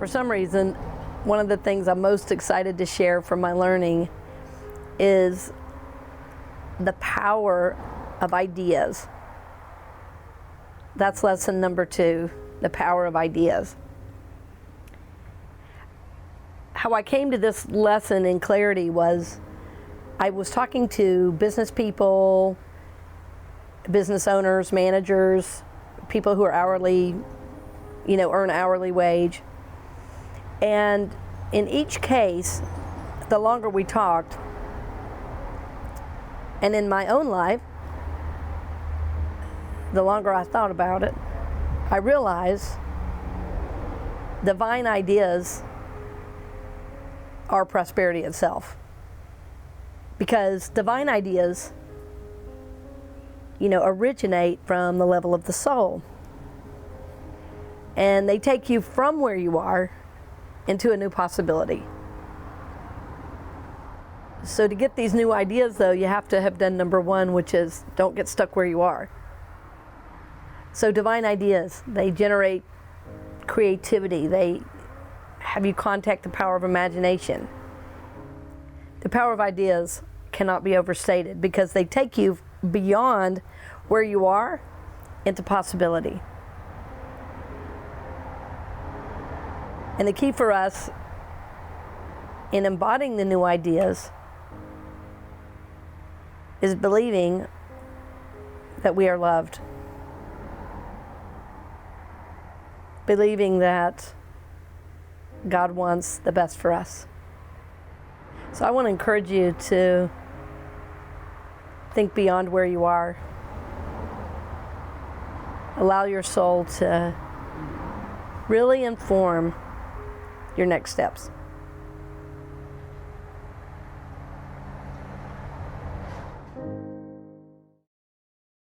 for some reason, one of the things I'm most excited to share from my learning is the power of ideas. That's lesson number 2, the power of ideas. How I came to this lesson in clarity was I was talking to business people, business owners, managers, people who are hourly, earn hourly wage. And in each case, the longer we talked, and in my own life, the longer I thought about it, I realized divine ideas are prosperity itself. Because divine ideas, originate from the level of the soul. And they take you from where you are into a new possibility. So to get these new ideas, though, you have to have done number 1, which is don't get stuck where you are. So divine ideas, they generate creativity. They have you contact the power of imagination. The power of ideas cannot be overstated because they take you beyond where you are into possibility. And the key for us in embodying the new ideas is believing that we are loved. Believing that God wants the best for us. So I want to encourage you to think beyond where you are. Allow your soul to really inform your next steps.